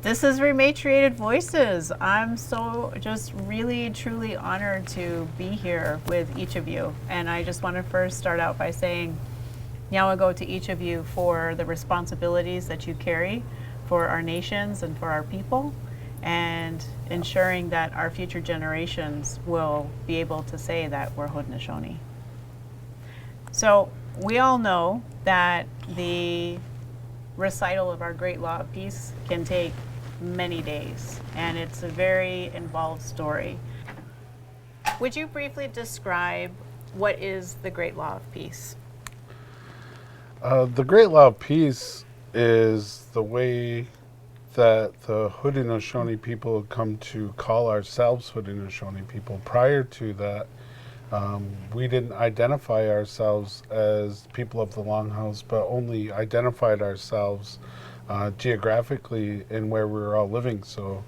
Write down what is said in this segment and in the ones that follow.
This is Rematriated Voices. I'm so just really, truly honored to be here with each of you. And I just want to first start out by saying Nyawago to each of you for the responsibilities that you carry for our nations and for our people, and ensuring that our future generations will be able to say that we're Haudenosaunee. So we all know that the recital of our great law of peace can take many days, and it's a very involved story. Would you briefly describe what is the great law of peace? The Great Law of Peace is the way that the Haudenosaunee people come to call ourselves Haudenosaunee people. Prior to that, we didn't identify ourselves as people of the Longhouse, but only identified ourselves geographically in where we were all living. So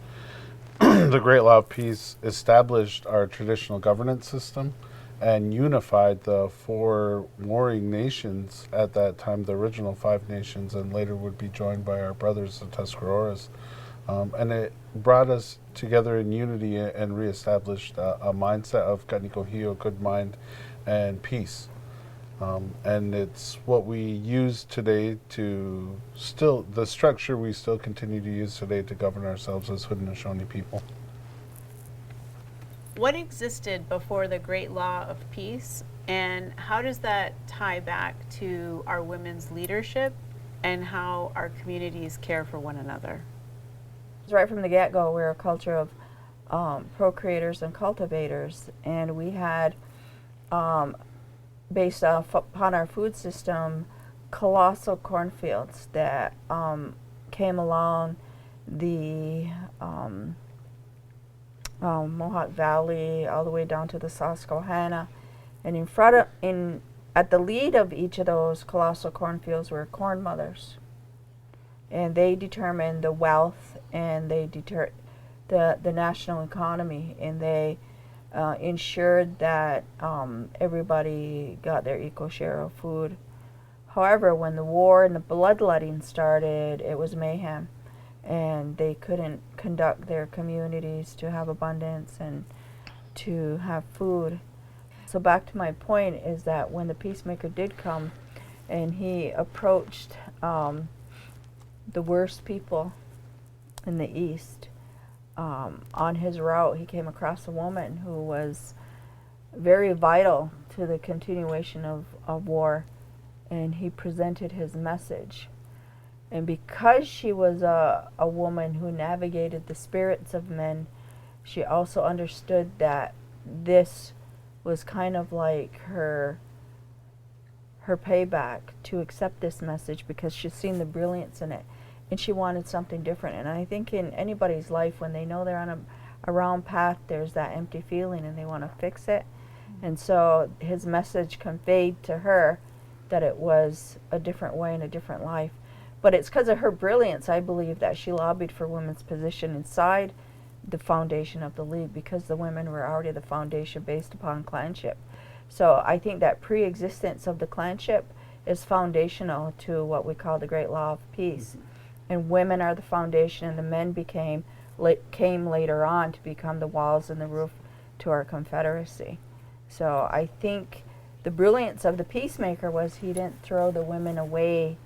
the Great Law of Peace established our traditional governance system and unified the 4 warring nations at that time, the original 5 nations, and later would be joined by our brothers, the Tuscaroras. And it brought us together in unity and reestablished a mindset of Kanikohio, good mind, and peace. And it's what we use today to the structure we still continue to use today to govern ourselves as Haudenosaunee people. What existed before the Great Law of Peace, and how does that tie back to our women's leadership and how our communities care for one another? Right from the get-go, we're a culture of procreators and cultivators, and we had, based upon our food system, colossal cornfields that came along the Mohawk Valley all the way down to the Susquehanna, and at the lead of each of those colossal cornfields were corn mothers, and they determined the wealth and they the national economy, and they ensured that everybody got their equal share of food. However, when the war and the bloodletting started, it was mayhem, and they couldn't conduct their communities to have abundance and to have food. So back to my point is that when the peacemaker did come and he approached the worst people in the East, on his route he came across a woman who was very vital to the continuation of war, and he presented his message. And because she was a woman who navigated the spirits of men, she also understood that this was kind of like her payback to accept this message, because she's seen the brilliance in it and she wanted something different. And I think in anybody's life, when they know they're on a round path, there's that empty feeling and they want to fix it. And so his message conveyed to her that it was a different way and a different life. But it's because of her brilliance, I believe, that she lobbied for women's position inside the foundation of the League, because the women were already the foundation based upon clanship. So I think that pre-existence of the clanship is foundational to what we call the Great Law of Peace. Mm-hmm. And women are the foundation, and the men came later on to become the walls and the roof to our Confederacy. So I think the brilliance of the peacemaker was he didn't throw the women away,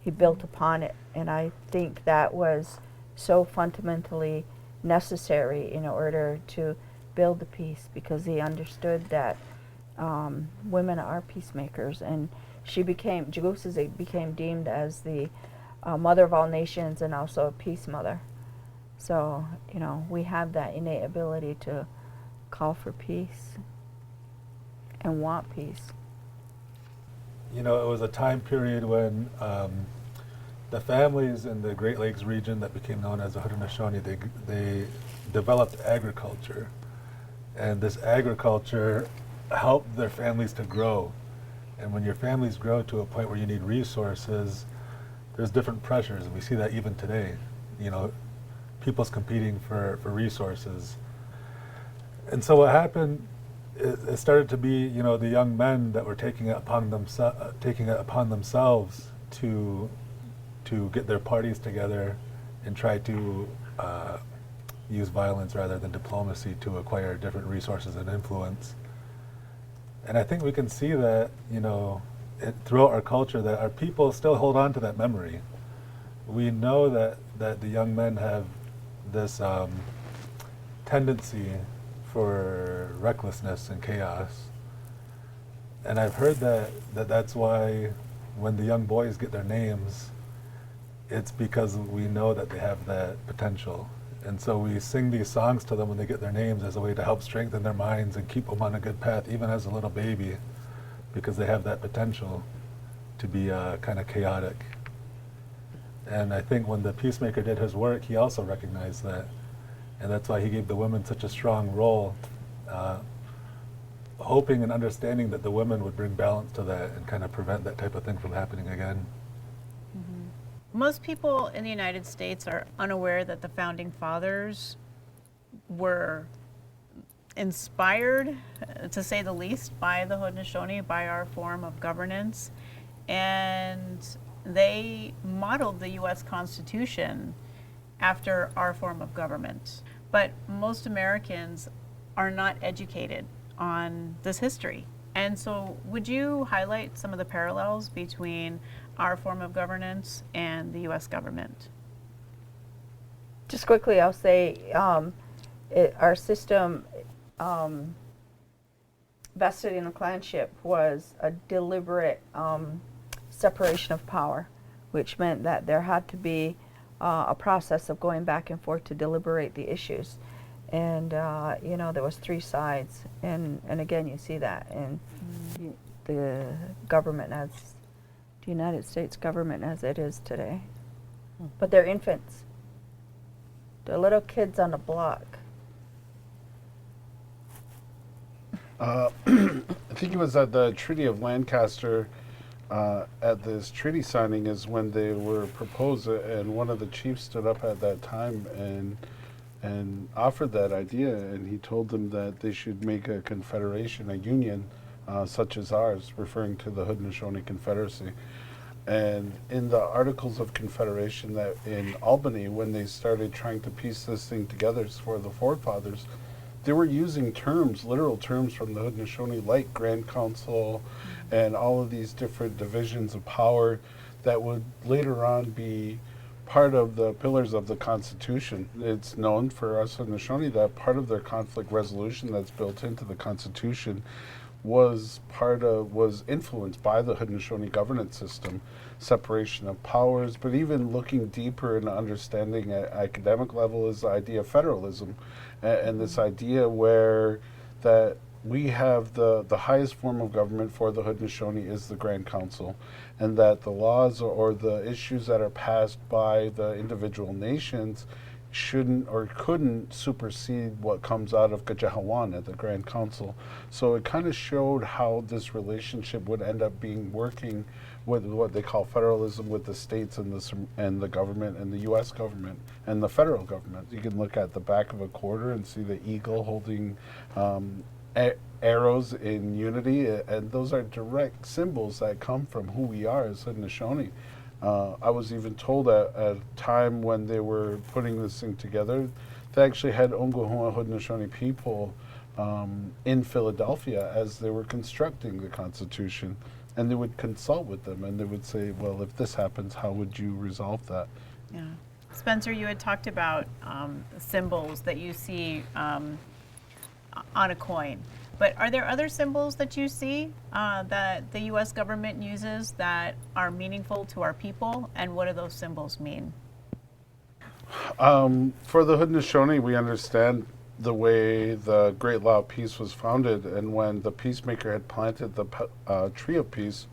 he built upon it. And I think that was so fundamentally necessary in order to build the peace, because he understood that women are peacemakers, and Jagusa became deemed as the mother of all nations and also a peace mother. So, we have that innate ability to call for peace and want peace. It was a time period when the families in the Great Lakes region that became known as the Haudenosaunee, they developed agriculture. And this agriculture helped their families to grow. And when your families grow to a point where you need resources, there's different pressures, and we see that even today. People's competing for resources. And so what happened, it started to be, the young men that were taking it upon themselves to get their parties together and try to use violence rather than diplomacy to acquire different resources and influence. And I think we can see that, throughout our culture, that our people still hold on to that memory. We know that the young men have this tendency for recklessness and chaos. And I've heard that's why when the young boys get their names, it's because we know that they have that potential. And so we sing these songs to them when they get their names as a way to help strengthen their minds and keep them on a good path, even as a little baby, because they have that potential to be kind of chaotic. And I think when the peacemaker did his work, he also recognized that. And that's why he gave the women such a strong role, hoping and understanding that the women would bring balance to that and kind of prevent that type of thing from happening again. Most people in the United States are unaware that the founding fathers were inspired, to say the least, by the Haudenosaunee, by our form of governance, and they modeled the U.S. Constitution after our form of government. But most Americans are not educated on this history. And so would you highlight some of the parallels between our form of governance and the U.S. government? Just quickly, I'll say our system vested in a clanship was a deliberate separation of power, which meant that there had to be a process of going back and forth to deliberate the issues. And, there was three sides. And again, you see that in the government as the United States government as it is today. But they're infants. They're little kids on the block. I think it was at the Treaty of Lancaster, at this treaty signing is when they were proposed, and one of the chiefs stood up at that time and offered that idea, and he told them that they should make a confederation, a union, such as ours, referring to the Haudenosaunee Confederacy. And in the Articles of Confederation that in Albany, when they started trying to piece this thing together for the forefathers, they were using terms, literal terms from the Haudenosaunee, like Grand Council and all of these different divisions of power that would later on be part of the pillars of the Constitution. It's known for us Haudenosaunee that part of their conflict resolution that's built into the Constitution was influenced by the Haudenosaunee governance system, separation of powers, but even looking deeper and understanding at academic level is the idea of federalism, and this idea where that we have the highest form of government for the Haudenosaunee is the Grand Council, and that the laws or the issues that are passed by the individual nations shouldn't or couldn't supersede what comes out of Kajahawan at the Grand Council. So it kind of showed how this relationship would end up being working with what they call federalism with the states and the government and the U.S. government and the federal government. You can look at the back of a quarter and see the eagle holding arrows in unity, and those are direct symbols that come from who we are as Haudenosaunee. I was even told at a time when they were putting this thing together, they actually had Ongohua Haudenosaunee people in Philadelphia as they were constructing the Constitution, and they would consult with them, and they would say, well, if this happens, how would you resolve that? Yeah. Spencer, you had talked about symbols that you see on a coin. But are there other symbols that you see that the U.S. government uses that are meaningful to our people, and what do those symbols mean? For the Haudenosaunee, we understand the way the Great Law of Peace was founded, and when the peacemaker had planted the tree of peace,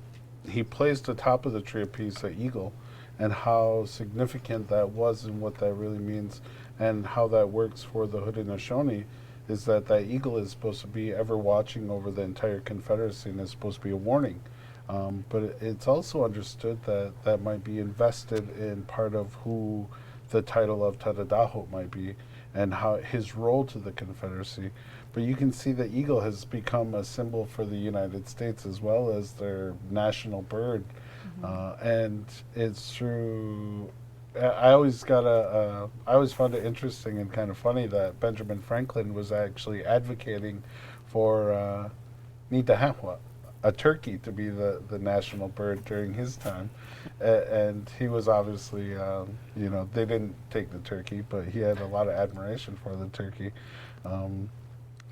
he placed atop of the tree of peace an eagle, and how significant that was and what that really means, and how that works for the Haudenosaunee is that that eagle is supposed to be ever watching over the entire Confederacy, and it's supposed to be a warning. But it's also understood that that might be invested in part of who the title of Tadadaho might be and how his role to the Confederacy. But you can see the eagle has become a symbol for the United States as well as their national bird. And it's through I always I always found it interesting and kind of funny that Benjamin Franklin was actually advocating for Nitahahwa, a turkey, to be the national bird during his time. And he was obviously, they didn't take the turkey, but he had a lot of admiration for the turkey. And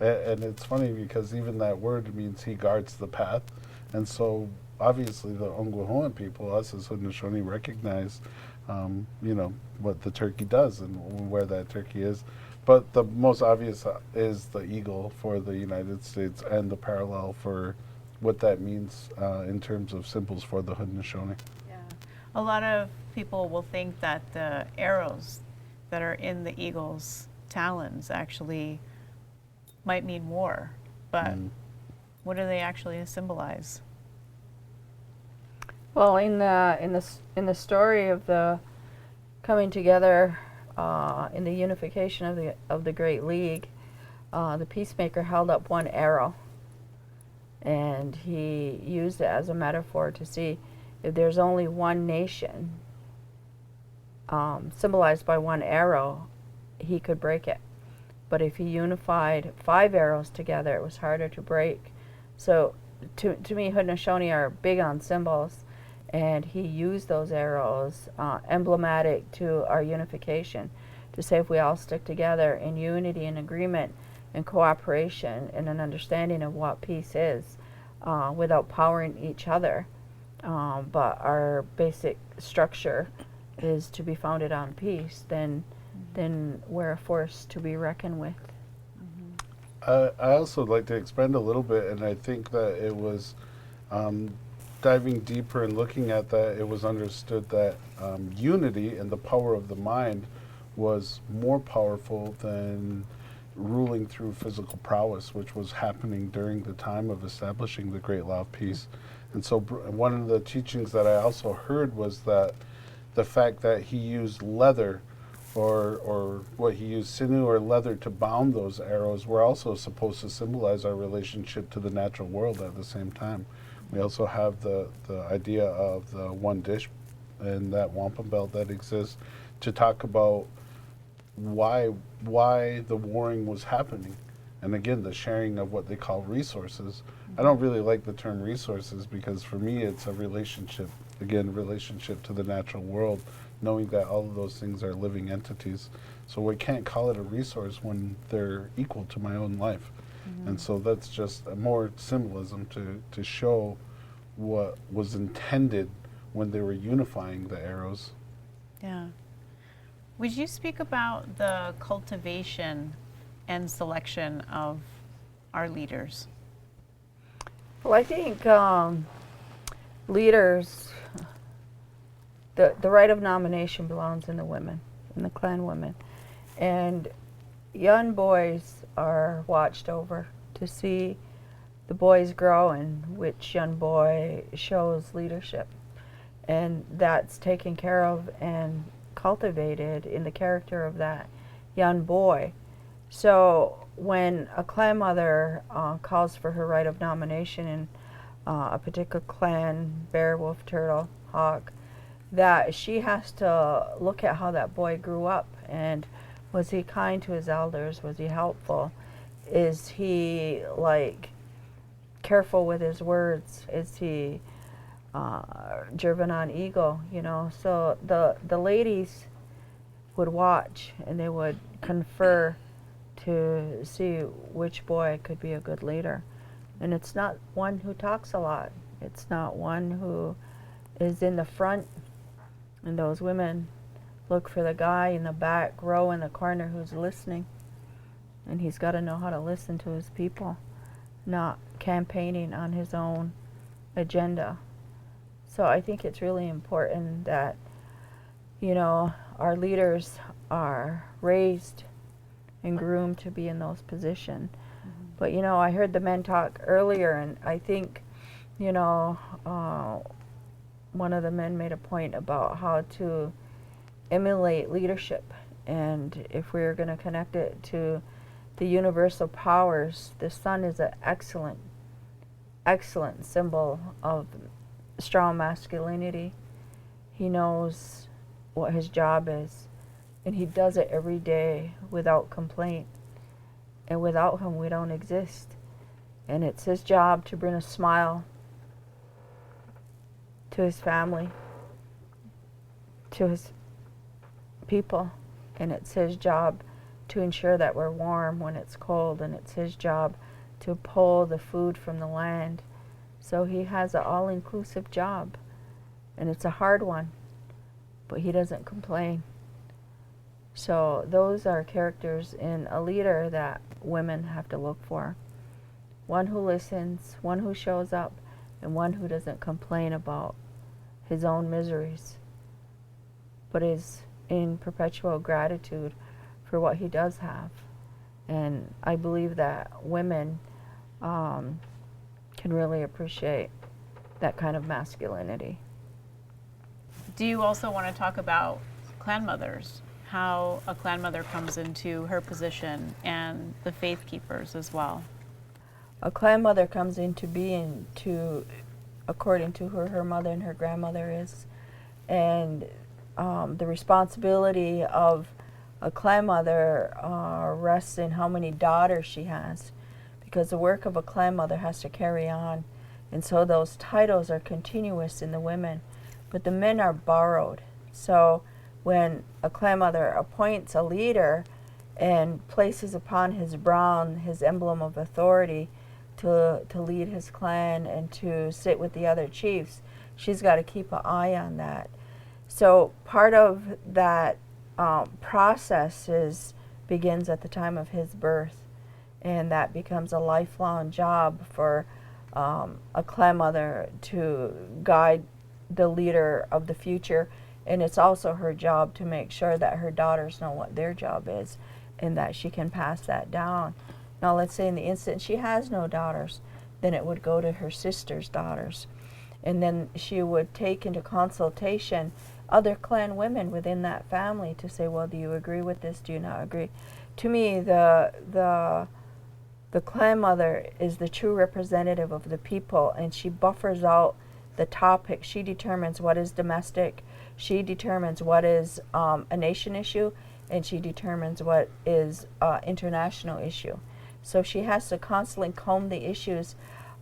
it's funny because even that word means he guards the path. And so obviously the Ongwahoan people, us as Haudenosaunee, recognize, what the turkey does and where that turkey is. But the most obvious is the eagle for the United States and the parallel for what that means in terms of symbols for the Haudenosaunee. Yeah. A lot of people will think that the arrows that are in the eagle's talons actually might mean war, but what do they actually symbolize? Well, in the story of the coming together, in the unification of the Great League, the peacemaker held up one arrow, and he used it as a metaphor to see if there's only one nation, symbolized by one arrow, he could break it. But if he unified 5 arrows together, it was harder to break. So to me, Haudenosaunee are big on symbols, and he used those arrows emblematic to our unification, to say if we all stick together in unity and agreement and cooperation and an understanding of what peace is, without powering each other, but our basic structure is to be founded on peace, then we're a force to be reckoned with. I also would like to expand a little bit, and I think that it was diving deeper and looking at that, it was understood that unity and the power of the mind was more powerful than ruling through physical prowess, which was happening during the time of establishing the Great Law of Peace. And so one of the teachings that I also heard was that the fact that he used leather or what he used, sinew or leather, to bound those arrows were also supposed to symbolize our relationship to the natural world at the same time. We also have the idea of the one dish and that wampum belt that exists to talk about why the warring was happening. And again, the sharing of what they call resources. I don't really like the term resources because for me it's a relationship, again, relationship to the natural world, knowing that all of those things are living entities. So we can't call it a resource when they're equal to my own life. And so that's just more symbolism to show what was intended when they were unifying the arrows. Yeah. Would you speak about the cultivation and selection of our leaders? Well, I think leaders, the right of nomination belongs in the women, in the clan women. And young boys are watched over to see the boys grow and which young boy shows leadership. And that's taken care of and cultivated in the character of that young boy. So when a clan mother calls for her right of nomination in a particular clan, bear, wolf, turtle, hawk, that she has to look at how that boy grew up, and was he kind to his elders? Was he helpful? Is he careful with his words? Is he driven on ego? So the ladies would watch and they would confer to see which boy could be a good leader. And it's not one who talks a lot. It's not one who is in the front. And those women look for the guy in the back row in the corner who's listening. And he's got to know how to listen to his people, not campaigning on his own agenda. So I think it's really important that, our leaders are raised and groomed to be in those positions. But, I heard the men talk earlier, and I think, one of the men made a point about how to emulate leadership. And if we're going to connect it to the universal powers, the sun is an excellent symbol of strong masculinity. He knows what his job is. And he does it every day without complaint. And without him, we don't exist. And it's his job to bring a smile to his family, to his people. And it's his job to ensure that we're warm when it's cold. And it's his job to pull the food from the land. So he has an all-inclusive job. And it's a hard one, but he doesn't complain. So those are characters in a leader that women have to look for. One who listens, one who shows up, and one who doesn't complain about his own miseries, but is in perpetual gratitude for what he does have. And I believe that women can really appreciate that kind of masculinity. Do you also want to talk about clan mothers? How a clan mother comes into her position, and the Faithkeepers as well. A clan mother comes into being according to who her mother and her grandmother is. And the responsibility of a clan mother rests in how many daughters she has, because the work of a clan mother has to carry on. And so those titles are continuous in the women, but the men are borrowed. So when a clan mother appoints a leader and places upon his brown his emblem of authority to lead his clan and to sit with the other chiefs, she's got to keep an eye on that. So part of that process begins at the time of his birth, and that becomes a lifelong job for a clan mother to guide the leader of the future. And it's also her job to make sure that her daughters know what their job is and that she can pass that down. Now, let's say in the instance she has no daughters, then it would go to her sister's daughters. And then she would take into consultation other clan women within that family to say, well, do you agree with this? Do you not agree? To me, the clan mother is the true representative of the people, and she buffers out the topic. She determines what is domestic. She determines what is a nation issue, and she determines what is international issue. So she has to constantly comb the issues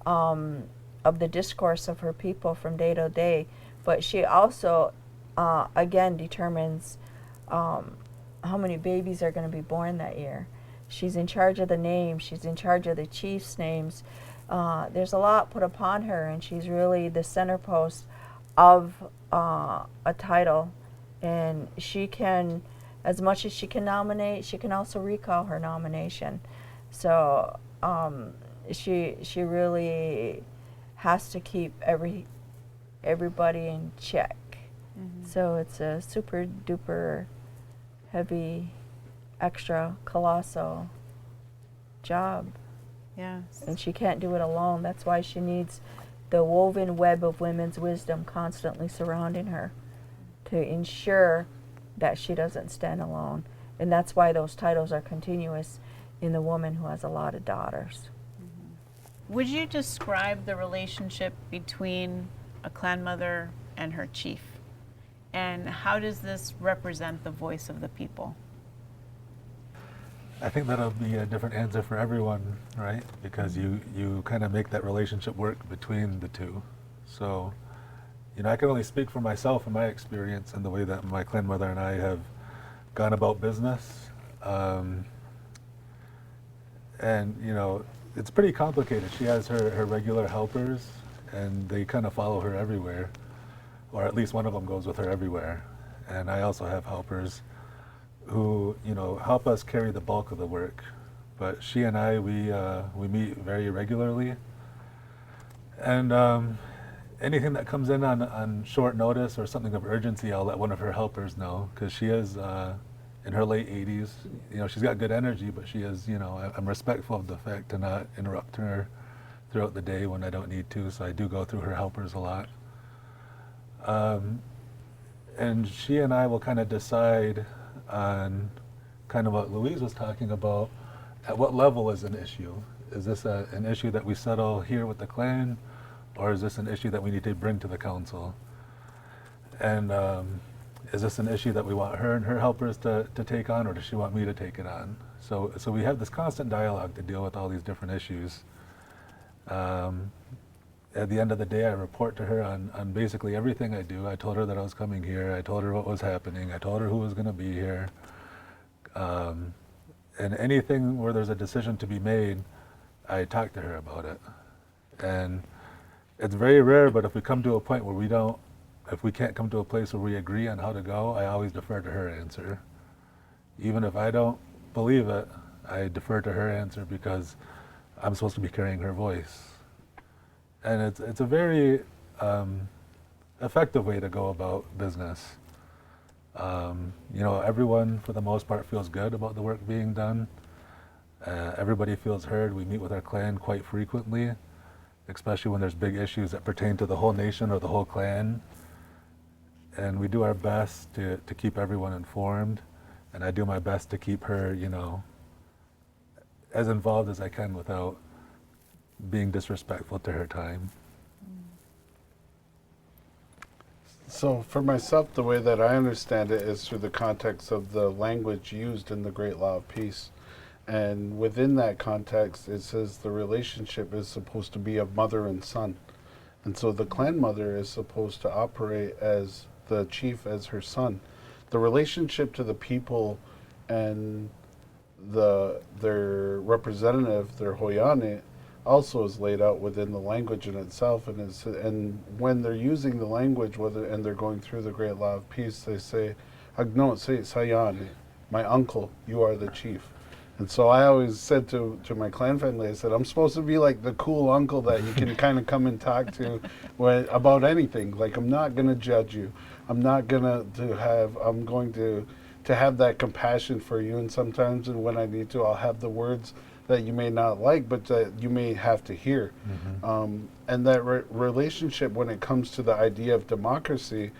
of the discourse of her people from day to day. But she also, again, determines how many babies are going to be born that year. She's in charge of the names. She's in charge of the chiefs' names. There's a lot put upon her, and she's really the center post of a title. And she can, as much as she can nominate, she can also recall her nomination. So she really has to keep everybody in check. Mm-hmm. So it's a super duper heavy, extra colossal job. Yes. And she can't do it alone. That's why she needs the woven web of women's wisdom constantly surrounding her to ensure that she doesn't stand alone. And that's why those titles are continuous in the woman who has a lot of daughters. Mm-hmm. Would you describe the relationship between a clan mother and her chief? And how does this represent the voice of the people? I think that'll be a different answer for everyone, right? Because you kind of make that relationship work between the two. So, I can only speak for myself and my experience and the way that my clan mother and I have gone about business. And, it's pretty complicated. She has her regular helpers, and they kind of follow her everywhere, or at least one of them goes with her everywhere. And I also have helpers who help us carry the bulk of the work, but she and I we meet very regularly, and anything that comes in on short notice or something of urgency, I'll let one of her helpers know, because she is in her late 80s. She's got good energy, but she is I'm respectful of the fact to not interrupt her throughout the day when I don't need to, so I do go through her helpers a lot. And she and I will kind of decide on kind of what Louise was talking about, at what level is an issue. Is this an issue that we settle here with the clan, or is this an issue that we need to bring to the council? And is this an issue that we want her and her helpers to take on, or does she want me to take it on? So we have this constant dialogue to deal with all these different issues. At the end of the day, I report to her on basically everything I do. I told her that I was coming here. I told her what was happening. I told her who was going to be here. And anything where there's a decision to be made, I talk to her about it. And it's very rare, but if we come to a point where if we can't come to a place where we agree on how to go, I always defer to her answer. Even if I don't believe it, I defer to her answer because I'm supposed to be carrying her voice. And it's a very effective way to go about business. Everyone, for the most part, feels good about the work being done. Everybody feels heard. We meet with our clan quite frequently, especially when there's big issues that pertain to the whole nation or the whole clan. And we do our best to keep everyone informed. And I do my best to keep her, as involved as I can without being disrespectful to her time. So for myself, the way that I understand it is through the context of the language used in the Great Law of Peace. And within that context, it says the relationship is supposed to be of mother and son. And so the clan mother is supposed to operate as the chief as her son. The relationship to the people and their representative, their hoyane, also is laid out within the language in itself, and when they're using the language, and they're going through the Great Law of Peace, they say, "Agno se sayane, my uncle, you are the chief." And so I always said to my clan family, I said, I'm supposed to be like the cool uncle that you can kind of come and talk to about anything. Like, I'm not going to judge you. I'm not going I'm going to have that compassion for you. And sometimes when I need to, I'll have the words that you may not like, but that you may have to hear. Mm-hmm. And that relationship, when it comes to the idea of democracy,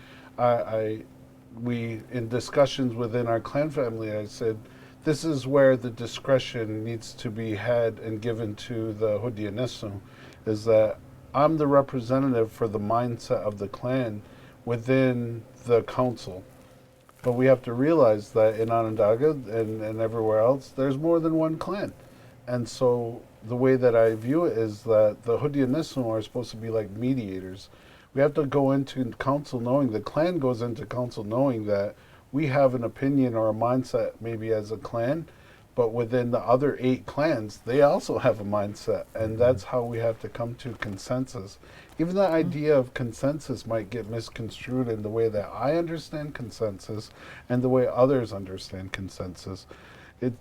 we in discussions within our clan family, I said, this is where the discretion needs to be had and given to the Hudianesu, is that I'm the representative for the mindset of the clan within the council. But we have to realize that in Onondaga and everywhere else, there's more than one clan. And so the way that I view it is that the Hudianesu are supposed to be like mediators. We have to go into council knowing, the clan goes into council knowing that we have an opinion or a mindset maybe as a clan, but within the other 8 clans, they also have a mindset. And that's how we have to come to consensus. Even the idea of consensus might get misconstrued in the way that I understand consensus and the way others understand consensus. It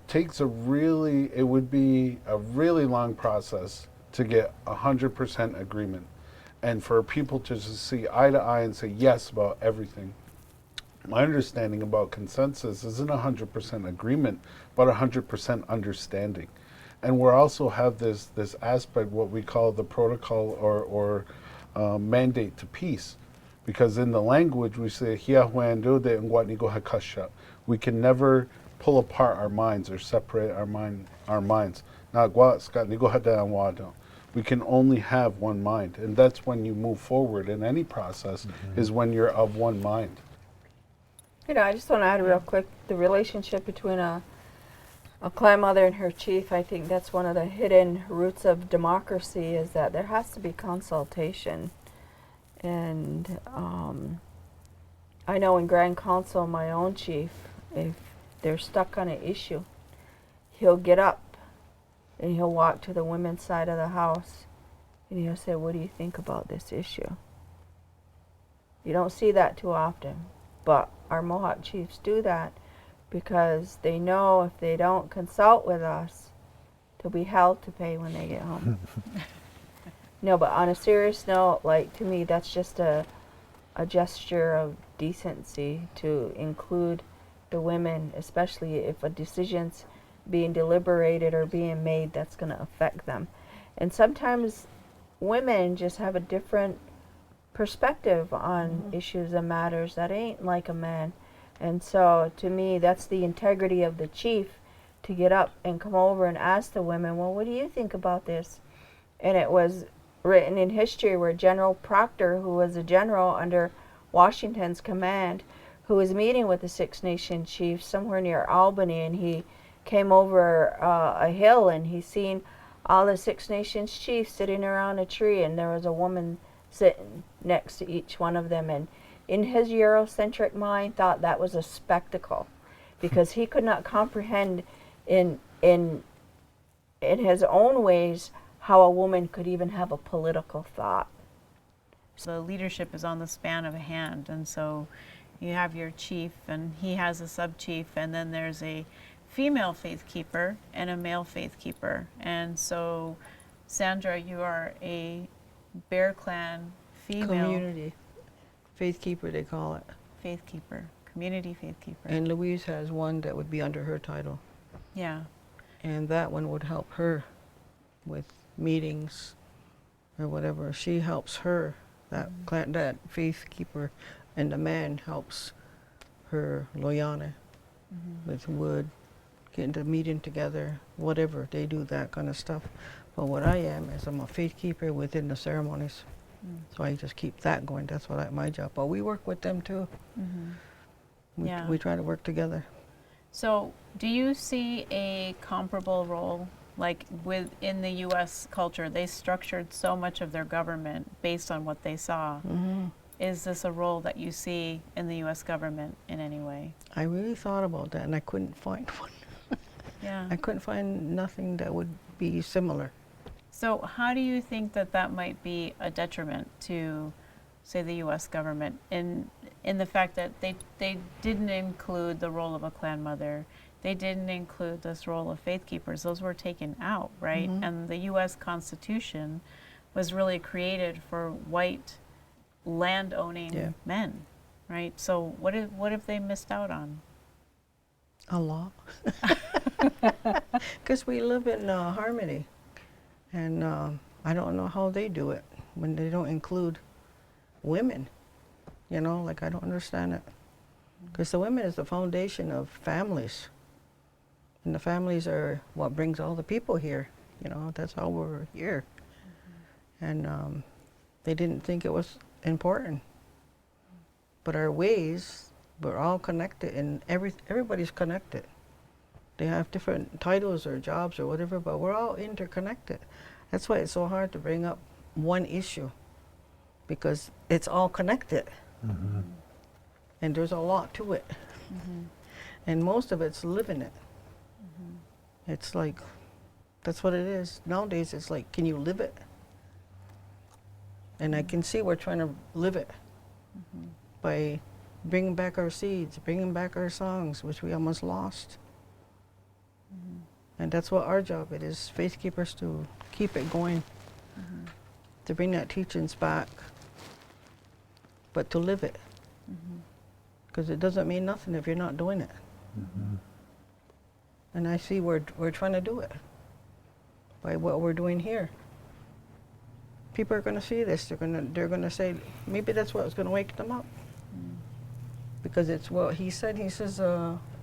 would be a really long process to get 100% agreement, and for people to just see eye to eye and say yes about everything. My understanding about consensus isn't 100% agreement, but 100% understanding. And we also have this aspect, what we call the protocol or mandate to peace. Because in the language we say, we can never pull apart our minds or separate our minds. We can only have one mind. And that's when you move forward in any process, is when you're of one mind. I just want to add real quick, the relationship between a clan mother and her chief, I think that's one of the hidden roots of democracy, is that there has to be consultation. And I know in Grand Council, my own chief, if they're stuck on an issue, he'll get up and he'll walk to the women's side of the house and he'll say, what do you think about this issue? You don't see that too often, but our Mohawk chiefs do that because they know if they don't consult with us, they'll be hell to pay when they get home. No, but on a serious note, like, to me, that's just a gesture of decency to include the women, especially if a decision's being deliberated or being made that's going to affect them. And sometimes women just have a different perspective on issues and matters that ain't like a man. And so to me, that's the integrity of the chief, to get up and come over and ask the women, well, what do you think about this? And it was written in history where General Proctor, who was a general under Washington's command, who was meeting with the Six Nation chiefs somewhere near Albany, and he came over a hill, and he seen all the Six Nations chiefs sitting around a tree, and there was a woman sitting next to each one of them, and in his Eurocentric mind thought that was a spectacle, because he could not comprehend in his own ways how a woman could even have a political thought. So leadership is on the span of a hand, and so you have your chief, and he has a sub-chief, and then there's a female faithkeeper and a male faithkeeper. And so, Sandra, you are a Bear Clan female Community Faithkeeper, they call it. faithkeeper, community faithkeeper. And Louise has one that would be under her title. Yeah. And that one would help her with meetings or whatever. She helps her, that that faithkeeper, and the man helps her, Loyana, with wood, getting the meeting together, whatever. They do that kind of stuff. But what I am is I'm a faithkeeper within the ceremonies. So I just keep that going. That's what my job. But we work with them too. Yeah. We try to work together. So, do you see a comparable role, like within the U.S. culture? They structured so much of their government based on what they saw. Is this a role that you see in the U.S. government in any way? I really thought about that, and I couldn't find one. Yeah. I couldn't find nothing that would be similar. So, how do you think that that might be a detriment to, say, the U.S. government in the fact that they didn't include the role of a clan mother, they didn't include this role of faith keepers? Those were taken out, right? And the U.S. Constitution was really created for white land-owning men, right? So, what if they missed out on? A lot. Because we live in harmony. And I don't know how they do it when they don't include women. You know, like I don't understand it. Because the women is the foundation of families. And the families are what brings all the people here. You know, that's how we're here. And they didn't think it was important. But our ways, we're all connected, and everybody's connected. They have different titles or jobs or whatever, but we're all interconnected. That's why it's so hard to bring up one issue, because it's all connected. And there's a lot to it. And most of it's living it. It's like, that's what it is. Nowadays it's like, can you live it? And I can see we're trying to live it by bringing back our seeds, bringing back our songs, which we almost lost. And that's what our job it is, faith keepers, to keep it going, to bring that teachings back, but to live it. Because it doesn't mean nothing if you're not doing it. And I see we're trying to do it by what we're doing here. People are going to see this. They're going to say, maybe that's what's going to wake them up. Because it's what he said. He says,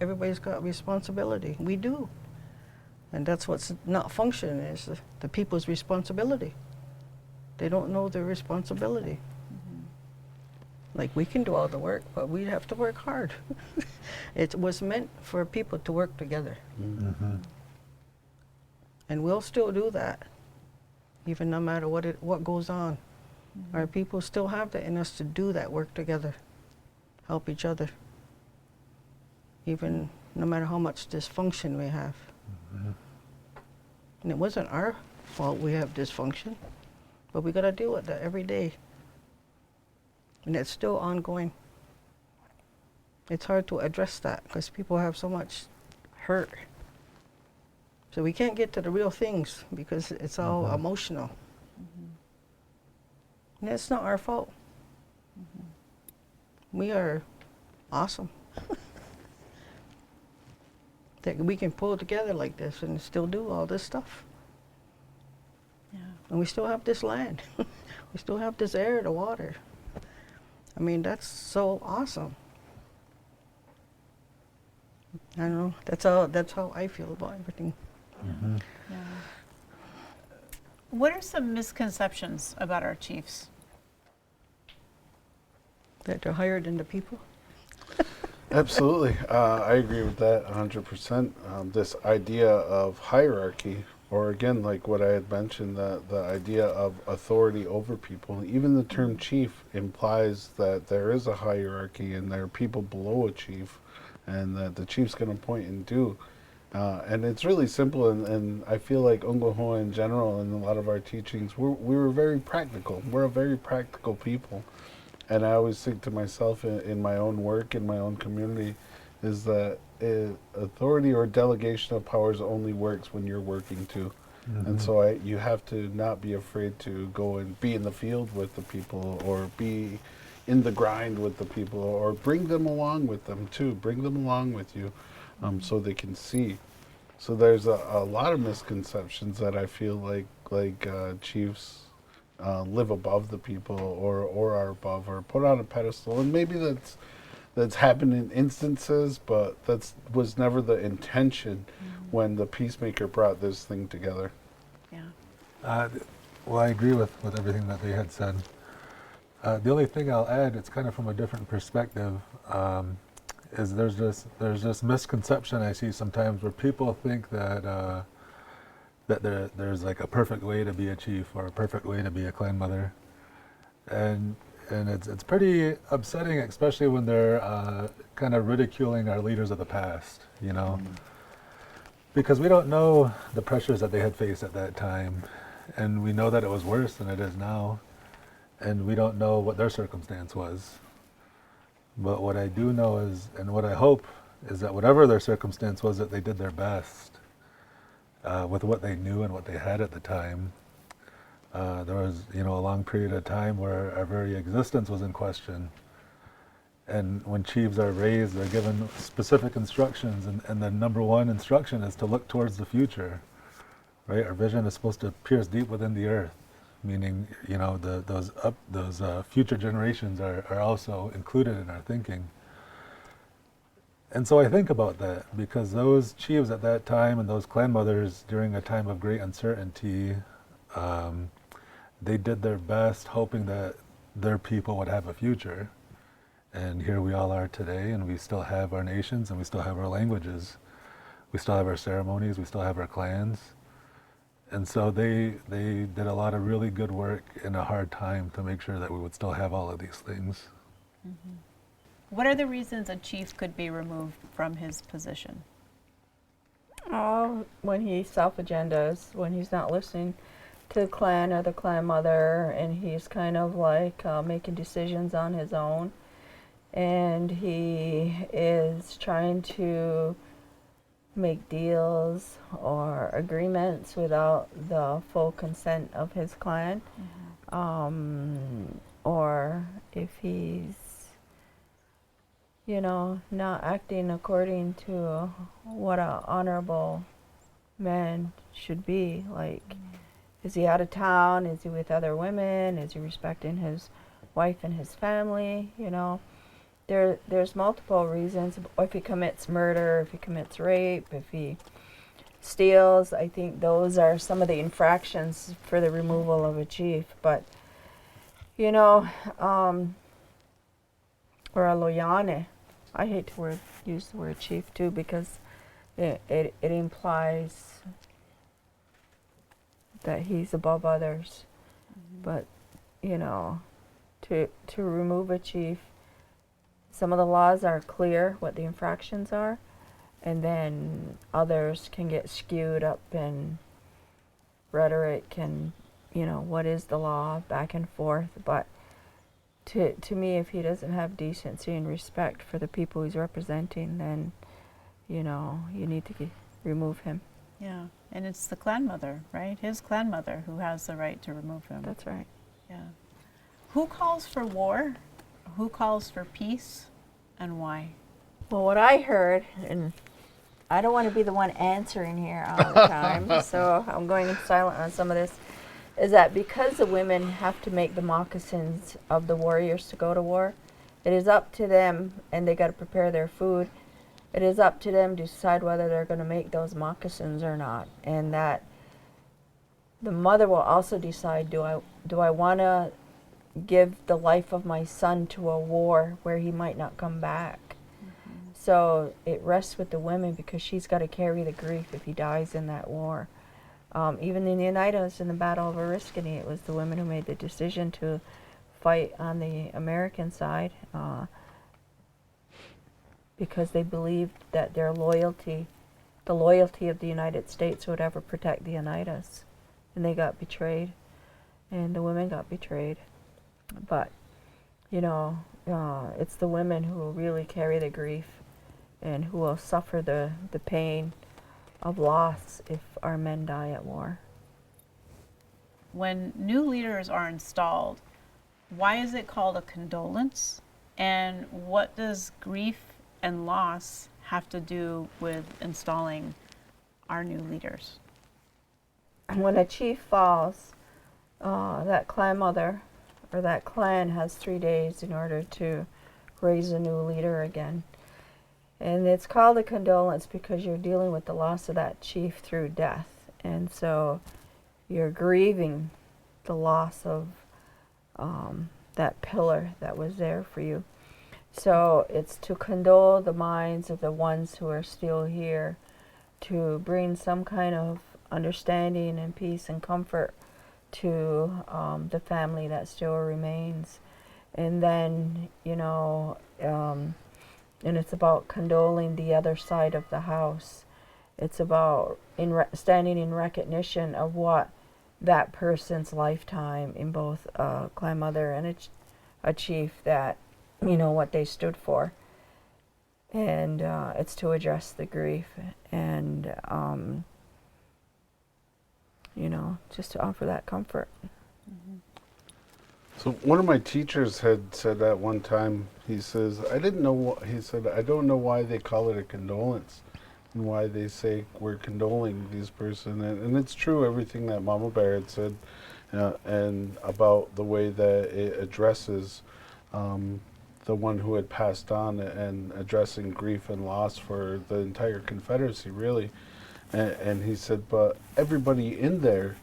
everybody's got responsibility. We do. And that's what's not functioning, is the people's responsibility. They don't know their responsibility. Like, we can do all the work, but we have to work hard. It was meant for people to work together. And we'll still do that, even no matter what goes on. Our people still have that in us to do that work together, help each other, even no matter how much dysfunction we have. And it wasn't our fault we have dysfunction, but we got to deal with that every day. And it's still ongoing. It's hard to address that because people have so much hurt. So we can't get to the real things because it's all emotional. And it's not our fault. We are awesome. That we can pull together like this and still do all this stuff. And we still have this land. We still have this air, the water. I mean, that's so awesome. I don't know. That's how I feel about everything. Yeah. What are some misconceptions about our chiefs? That they're higher than the people. Absolutely. I agree with that 100%. This idea of hierarchy, or again, like what I had mentioned, the idea of authority over people, even the term chief implies that there is a hierarchy and there are people below a chief, and that the chief's going to point and do. And it's really simple, and I feel like Ongohoa in general and a lot of our teachings, we were very practical. We're a very practical people. And I always think to myself in my own work, in my own community, is that authority or delegation of powers only works when you're working too. And so you have to not be afraid to go and be in the field with the people, or be in the grind with the people, or bring them along with them too. Bring them along with you so they can see. So there's a lot of misconceptions that I feel like chiefs live above the people, or are above, or put on a pedestal, and maybe that's happened in instances, but was never the intention when the peacemaker brought this thing together. Yeah. Well, I agree with everything that they had said. The only thing I'll add, it's kind of from a different perspective, is there's this misconception I see sometimes where people think that there's like a perfect way to be a chief or a perfect way to be a clan mother, and it's pretty upsetting, especially when they're kind of ridiculing our leaders of the past, you know, because we don't know the pressures that they had faced at that time, and we know that it was worse than it is now, and we don't know what their circumstance was. But what I do know is, and what I hope is, that whatever their circumstance was, that they did their best with what they knew and what they had at the time. There was, a long period of time where our very existence was in question. And when chiefs are raised, they're given specific instructions, and the number one instruction is to look towards the future, right? Our vision is supposed to pierce deep within the earth, meaning, those future generations are also included in our thinking. And so I think about that, because those chiefs at that time and those clan mothers during a time of great uncertainty, they did their best hoping that their people would have a future. And here we all are today, and we still have our nations, and we still have our languages. We still have our ceremonies, we still have our clans. And so they did a lot of really good work in a hard time to make sure that we would still have all of these things. Mm-hmm. What are the reasons a chief could be removed from his position? Oh, when he self-agendas, when he's not listening to the clan or the clan mother, and he's kind of like making decisions on his own, and he is trying to make deals or agreements without the full consent of his clan, or if he's not acting according to what an honorable man should be. Like, is he out of town? Is he with other women? Is he respecting his wife and his family? There's multiple reasons. If he commits murder, if he commits rape, if he steals, I think those are some of the infractions for the removal of a chief. But, or a loyane. I hate to use the word chief too, because it implies that he's above others. But, to remove a chief, some of the laws are clear what the infractions are, and then others can get skewed up in rhetoric and, what is the law, back and forth. But to me, if he doesn't have decency and respect for the people he's representing, then, you need to remove him. Yeah, and it's the clan mother, right? His clan mother who has the right to remove him. That's right. Yeah. Who calls for war? Who calls for peace, and why? Well, what I heard, and I don't want to be the one answering here all the time, so I'm going silent on some of this, is that because the women have to make the moccasins of the warriors to go to war, it is up to them, and they got to prepare their food, it is up to them to decide whether they're going to make those moccasins or not. And that the mother will also decide, do I want to give the life of my son to a war where he might not come back? So it rests with the women because she's got to carry the grief if he dies in that war. Even in the Oneidas in the Battle of Oriskany, it was the women who made the decision to fight on the American side because they believed that their loyalty, the loyalty of the United States would ever protect the Oneidas. And they got betrayed, and the women got betrayed. But, you know, it's the women who will really carry the grief and who will suffer the pain of loss if our men die at war. When new leaders are installed, why is it called a condolence? And what does grief and loss have to do with installing our new leaders? When a chief falls, that clan mother or that clan has 3 days in order to raise a new leader again. And it's called a condolence because you're dealing with the loss of that chief through death. And so you're grieving the loss of that pillar that was there for you. So it's to condole the minds of the ones who are still here, to bring some kind of understanding and peace and comfort to the family that still remains. And then, you know, and it's about condoling the other side of the house. It's about standing in recognition of what that person's lifetime in both clan mother and a chief, that, you know, what they stood for. And it's to address the grief and, you know, just to offer that comfort. So one of my teachers had said at one time, he says, I didn't know, he said, I don't know why they call it a condolence and why they say we're condoling this person. And it's true, everything that Mommabear had said, and about the way that it addresses the one who had passed on and addressing grief and loss for the entire Confederacy, really. And he said, but everybody in there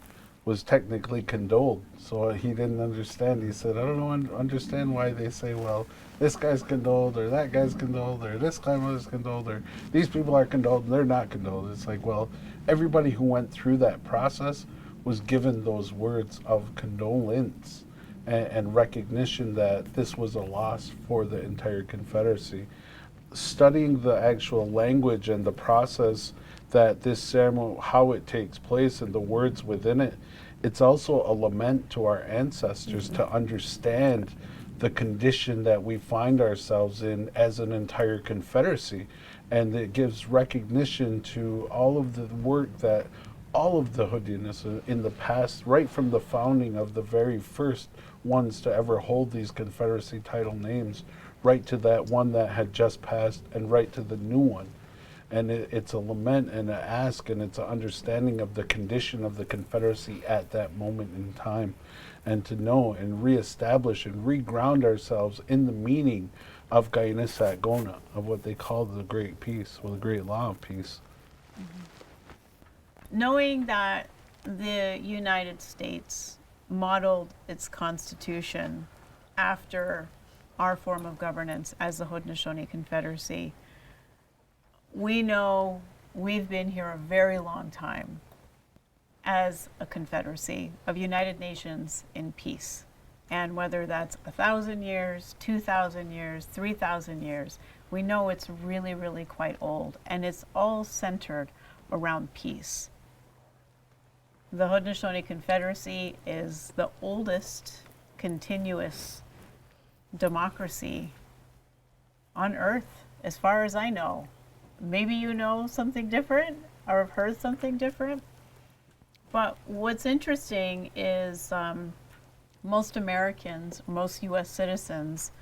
was technically condoled, so he didn't understand. He said, I don't understand why they say, well, this guy's condoled, or that guy's condoled, or this grandmother's condoled, or these people are condoled, and they're not condoled. It's like, well, everybody who went through that process was given those words of condolence and recognition that this was a loss for the entire Confederacy. Studying the actual language and the process that this ceremony, how it takes place and the words within it, it's also a lament to our ancestors to understand the condition that we find ourselves in as an entire Confederacy. And it gives recognition to all of the work that all of the Hoodinas in the past, right from the founding of the very first ones to ever hold these Confederacy title names, right to that one that had just passed and right to the new one. And it's a lament and an ask, and it's an understanding of the condition of the Confederacy at that moment in time, and to know and reestablish and reground ourselves in the meaning of Gainisat Gona, of what they call the Great Peace, or the Great Law of Peace. Knowing that the United States modeled its Constitution after our form of governance as the Haudenosaunee Confederacy, we know we've been here a very long time as a confederacy of United Nations in peace. And whether that's 1,000 years, 2,000 years, 3,000 years, we know it's really, really quite old. And it's all centered around peace. The Haudenosaunee Confederacy is the oldest continuous democracy on Earth, as far as I know. Maybe you know something different or have heard something different. But what's interesting is most Americans, most US citizens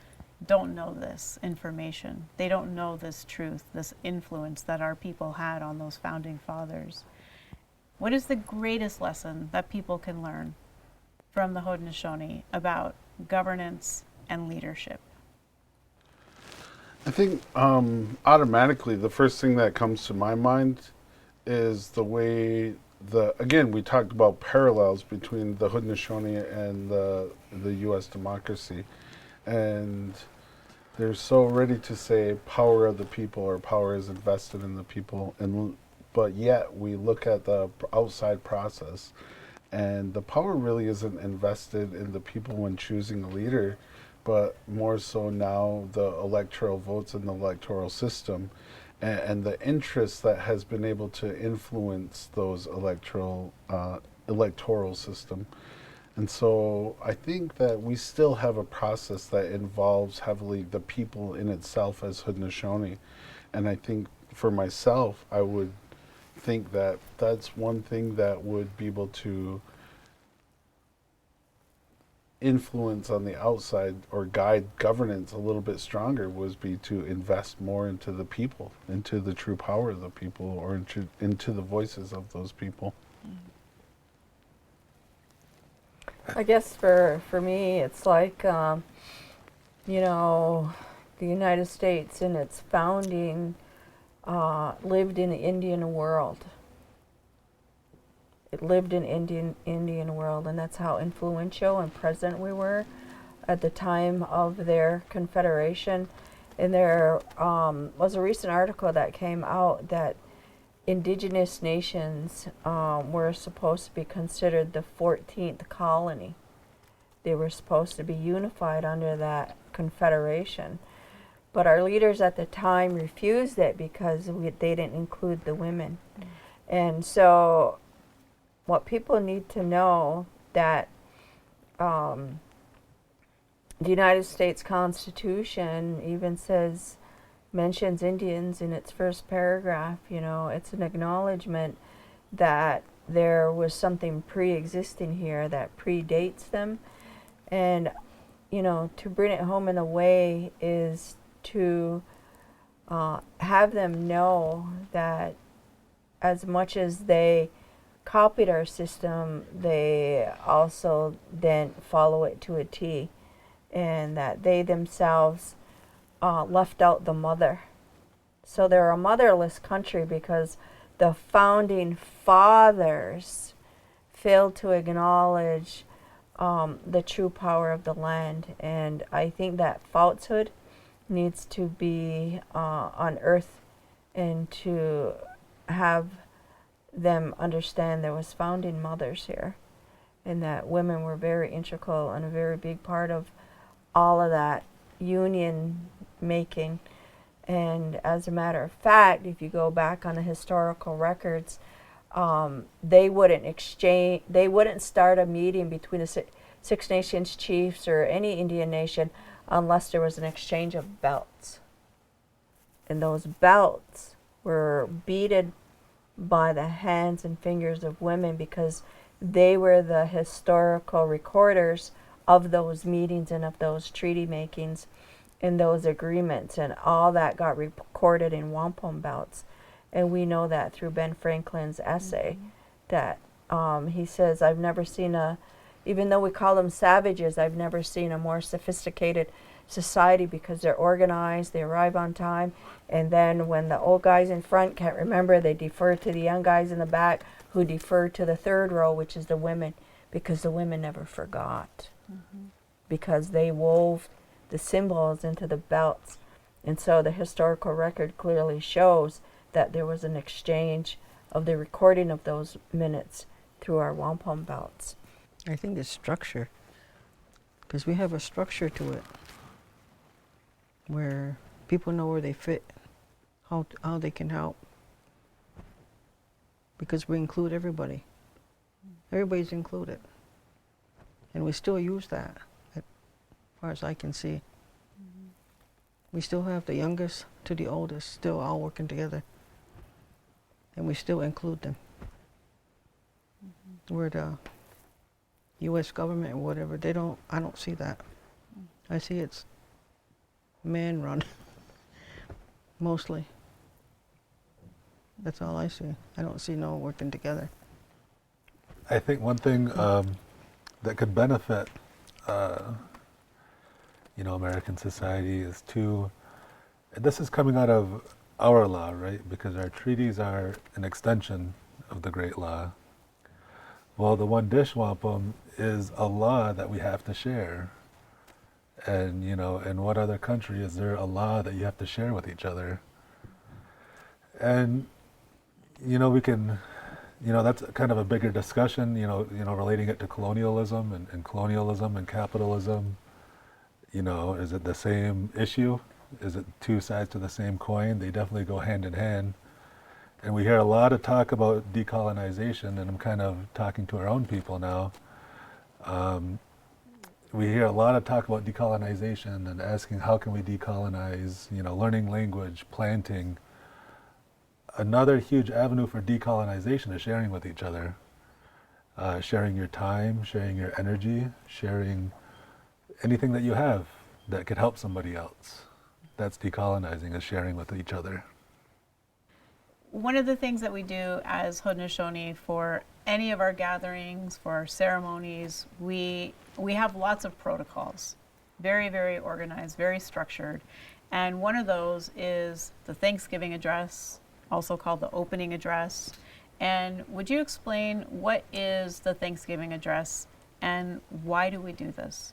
don't know this information. They don't know this truth, this influence that our people had on those founding fathers. What is the greatest lesson that people can learn from the Haudenosaunee about governance and leadership? I think automatically the first thing that comes to my mind is the way again, we talked about parallels between the Haudenosaunee and the U.S. democracy. And they're so ready to say power of the people or power is invested in the people, but yet we look at the outside process, and the power really isn't invested in the people when choosing a leader, but more so now the electoral votes in the electoral system, and the interest that has been able to influence those electoral system. And so I think that we still have a process that involves heavily the people in itself as Haudenosaunee. And I think for myself, I would think that that's one thing that would be able to influence on the outside or guide governance a little bit stronger, was be to invest more into the people, into the true power of the people, or into the voices of those people. I guess for me, it's like, the United States in its founding lived in the Indian world. It lived in Indian world, and that's how influential and present we were at the time of their confederation. And there was a recent article that came out that indigenous nations were supposed to be considered the 14th colony. They were supposed to be unified under that confederation. But our leaders at the time refused it because they didn't include the women. And so what people need to know that the United States Constitution even mentions Indians in its first paragraph. It's an acknowledgement that there was something pre-existing here that predates them. And, to bring it home in a way is to have them know that as much as they copied our system, they also then follow it to a T, and that they themselves left out the mother. So they're a motherless country because the founding fathers failed to acknowledge the true power of the land. And I think that falsehood needs to be unearthed, and to have them understand there was founding mothers here, and that women were very integral and a very big part of all of that union making. And as a matter of fact, if you go back on the historical records, they wouldn't start a meeting between the Six Nations chiefs or any Indian nation unless there was an exchange of belts. And those belts were beaded by the hands and fingers of women because they were the historical recorders of those meetings and of those treaty makings and those agreements, and all that got recorded in wampum belts. And we know that through Ben Franklin's essay, that he says, I've never seen even though we call them savages, I've never seen a more sophisticated society because they're organized, they arrive on time, and then when the old guys in front can't remember, they defer to the young guys in the back who defer to the third row, which is the women, because the women never forgot, because they wove the symbols into the belts. And so the historical record clearly shows that there was an exchange of the recording of those minutes through our wampum belts. I think it's structure, because we have a structure to it where people know where they fit, how they can help, because we include everybody. Everybody's included, and we still use that, as far as I can see. We still have the youngest to the oldest still all working together, and we still include them. Where the U.S. government or whatever, I don't see that. I see it's man run, mostly. That's all I see. I don't see no working together. I think one thing that could benefit, American society is and this is coming out of our law, right? Because our treaties are an extension of the Great Law. Well, the one dish wampum is a law that we have to share. And, you know, in what other country is there a law that you have to share with each other? And, you know, we can, you know, that's kind of a bigger discussion, you know, relating it to colonialism and colonialism and capitalism. You know, is it the same issue? Is it two sides to the same coin? They definitely go hand in hand. And we hear a lot of talk about decolonization, and I'm kind of talking to our own people now. We hear a lot of talk about decolonization and asking how can we decolonize, you know, learning language, planting. Another huge avenue for decolonization is sharing with each other. Sharing your time, sharing your energy, sharing anything that you have that could help somebody else. That's decolonizing, is sharing with each other. One of the things that we do as Haudenosaunee for any of our gatherings, for our ceremonies, we have lots of protocols, very, very organized, very structured. And one of those is the Thanksgiving address, also called the opening address. And would you explain what is the Thanksgiving address and why do we do this?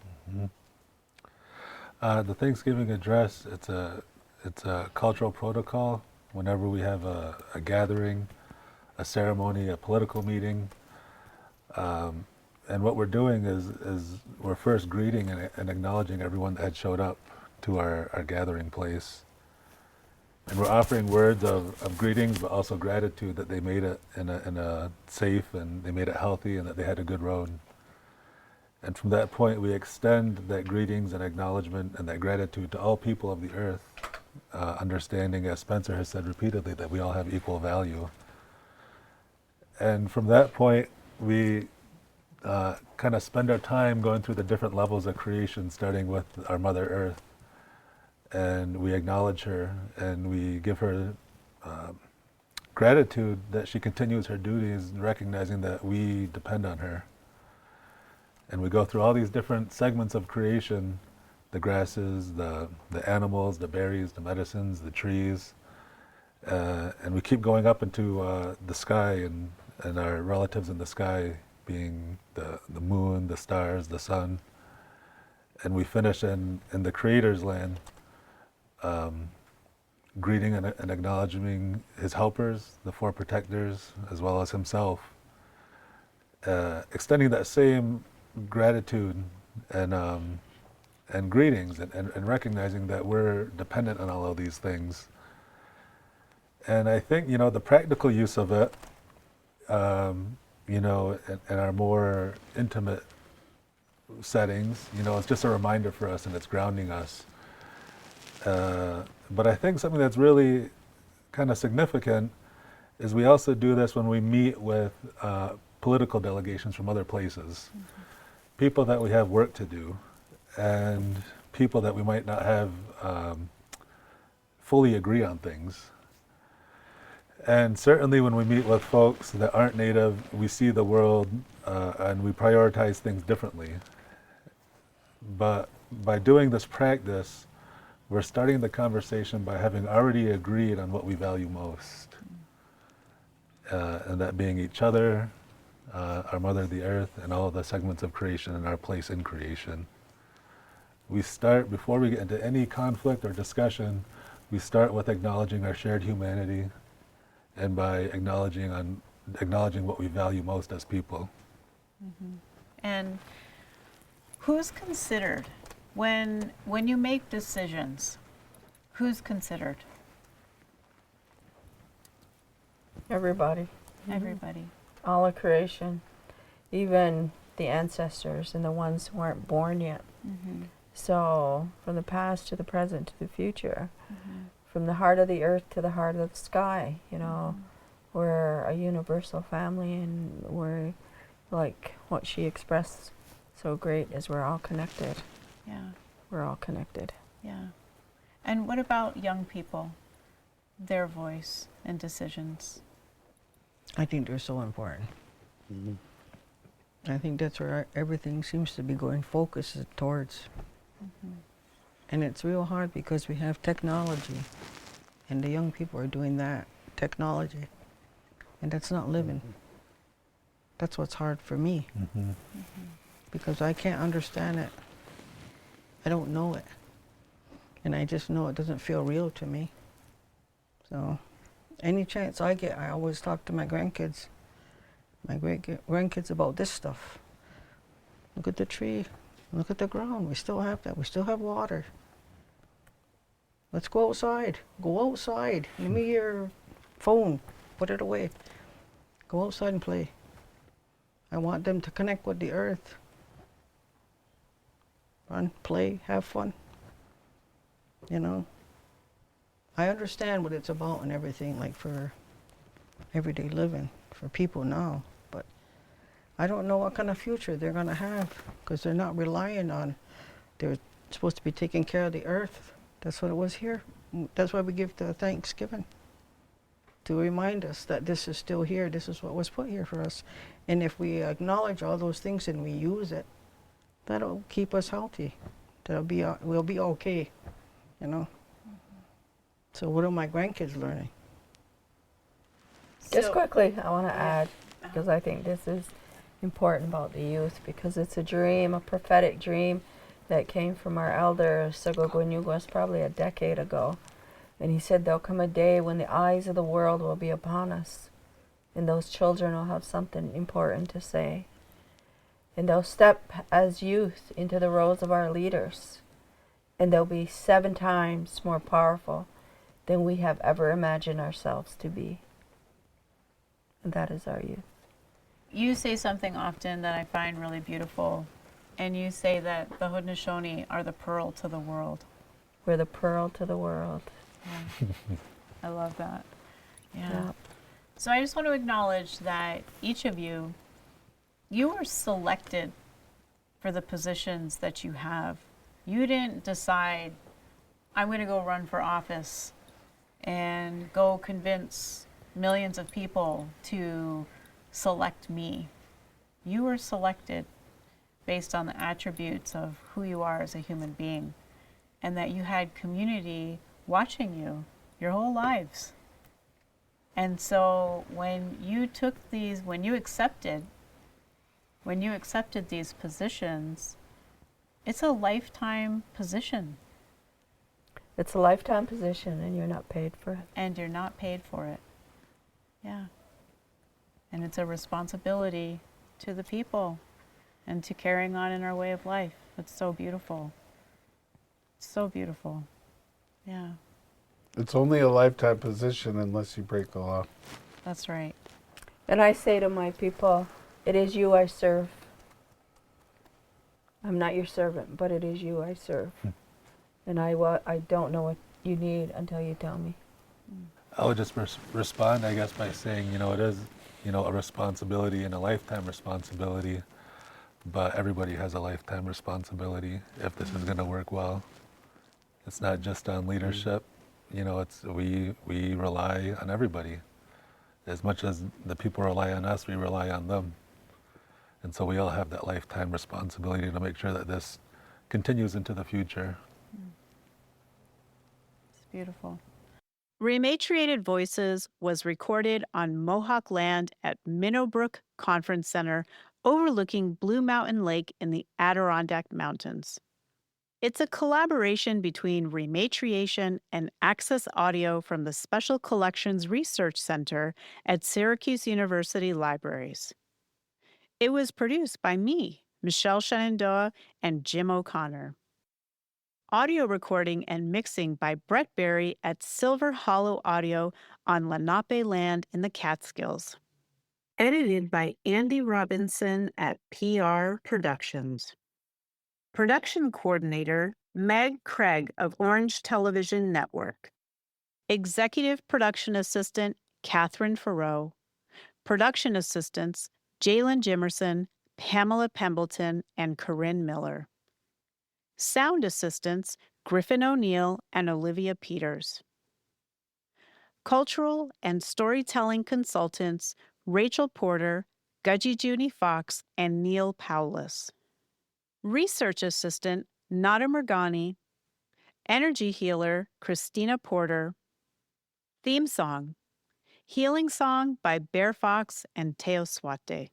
The Thanksgiving address, it's a cultural protocol. Whenever we have a gathering, a ceremony, a political meeting, and what we're doing is we're first greeting and acknowledging everyone that had showed up to our gathering place. And we're offering words of greetings, but also gratitude that they made it in a safe, and they made it healthy, and that they had a good road. And from that point, we extend that greetings and acknowledgement and that gratitude to all people of the earth, understanding, as Spencer has said repeatedly, that we all have equal value. And from that point, we kind of spend our time going through the different levels of creation, starting with our Mother Earth. And we acknowledge her, and we give her gratitude that she continues her duties, recognizing that we depend on her. And we go through all these different segments of creation, the grasses, the animals, the berries, the medicines, the trees, and we keep going up into the sky, and our relatives in the sky being the moon, the stars, the sun. And we finish in the Creator's land, greeting and acknowledging his helpers, the four protectors, as well as himself, extending that same gratitude and greetings, and recognizing that we're dependent on all of these things. And I think, you know, the practical use of it, you know, in our more intimate settings, you know, it's just a reminder for us, and it's grounding us. But I think something that's really kind of significant is we also do this when we meet with political delegations from other places. People that we have work to do, and people that we might not have fully agree on things. And certainly when we meet with folks that aren't Native, we see the world and we prioritize things differently. But by doing this practice, we're starting the conversation by having already agreed on what we value most. And that being each other, our Mother the Earth, and all of the segments of creation and our place in creation. We start, before we get into any conflict or discussion, we start with acknowledging our shared humanity, and by acknowledging what we value most as people. And who's considered when you make decisions? Who's considered? Everybody. Everybody. All of creation, even the ancestors and the ones who aren't born yet. So from the past to the present to the future, from the heart of the earth to the heart of the sky, you know, we're a universal family, and we're, like what she expressed so great, is we're all connected. Yeah. We're all connected. Yeah. And what about young people? Their voice and decisions? I think they're so important. I think that's where everything seems to be going focused towards. And it's real hard because we have technology, and the young people are doing that, technology, and that's not living. That's what's hard for me, because I can't understand it. I don't know it. And I just know it doesn't feel real to me. So any chance I get, I always talk to my grandkids, my great-grandkids about this stuff. Look at the tree. Look at the ground. We still have that. We still have water. Let's go outside. Go outside. Give me your phone. Put it away. Go outside and play. I want them to connect with the earth. Run, play, have fun. You know? I understand what it's about and everything, like for everyday living, for people now. But I don't know what kind of future they're going to have, because they're not relying on, they're supposed to be taking care of the earth. That's what it was here. That's why we give the Thanksgiving, to remind us that this is still here. This is what was put here for us. And if we acknowledge all those things and we use it, that'll keep us healthy. We'll be okay, you know. So what are my grandkids learning? Just So- quickly, I want to add, because I think this is important about the youth, because it's a dream, a prophetic dream that came from our elder, Sagogonyugwas, probably a decade ago. And he said there'll come a day when the eyes of the world will be upon us, and those children will have something important to say. And they'll step as youth into the roles of our leaders, and they'll be 7 times more powerful than we have ever imagined ourselves to be. And that is our youth. You say something often that I find really beautiful, and you say that the Haudenosaunee are the pearl to the world. We're the pearl to the world. Yeah. I love that. Yeah. Yeah. So I just want to acknowledge that each of you, you were selected for the positions that you have. You didn't decide, I'm going to go run for office and go convince millions of people to select me. You were selected based on the attributes of who you are as a human being, and that you had community watching you your whole lives. And so when you accepted these positions, it's a lifetime position. It's a lifetime position, and you're not paid for it. And you're not paid for it. Yeah. And it's a responsibility to the people and to carrying on in our way of life. It's so beautiful. It's so beautiful. Yeah, It's only a lifetime position unless you break the law. that's right. And I say to my people, it is you I serve. I'm not your servant, but it is you I serve. And I don't know what you need until you tell me. I would just respond, I guess, by saying, it is, a responsibility and a lifetime responsibility, but everybody has a lifetime responsibility if this is going to work well. It's not just on leadership, we rely on everybody. As much as the people rely on us, we rely on them. And so we all have that lifetime responsibility to make sure that this continues into the future. It's beautiful. Rematriated Voices was recorded on Mohawk land at Minnowbrook Conference Center overlooking Blue Mountain Lake in the Adirondack Mountains. It's a collaboration between Rematriation and Access Audio from the Special Collections Research Center at Syracuse University Libraries. It was produced by me, Michelle Shenandoah, and Jim O'Connor. Audio recording and mixing by Brett Berry at Silver Hollow Audio on Lenape land in the Catskills. Edited by Andy Robinson at PR Productions. Production coordinator, Meg Craig of Orange Television Network. Executive production assistant, Catherine Farrow. Production assistants, Jalen Jimerson, Pamela Pembleton, and Corinne Miller. Sound assistants, Griffin O'Neill and Olivia Peters. Cultural and storytelling consultants, Rachel Porter, Gudgy Junie Fox, and Neil Powless. Research assistant, Nada Mergani. Energy healer, Christina Porter. Theme song, Healing Song by Bear Fox and Teo Swate.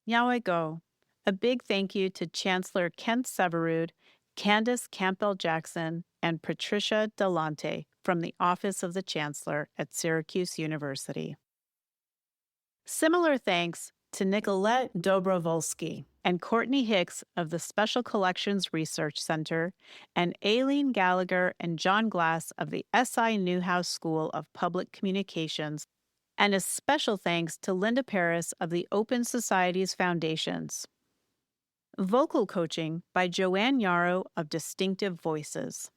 Yawe Go. A big thank you to Chancellor Kent Severud, Candace Campbell-Jackson, and Patricia Delante from the Office of the Chancellor at Syracuse University. Similar thanks to Nicolette Dobrovolsky and Courtney Hicks of the Special Collections Research Center, and Aileen Gallagher and John Glass of the SI Newhouse School of Public Communications, and a special thanks to Linda Paris of the Open Societies Foundations. Vocal coaching by Joanne Yarrow of Distinctive Voices.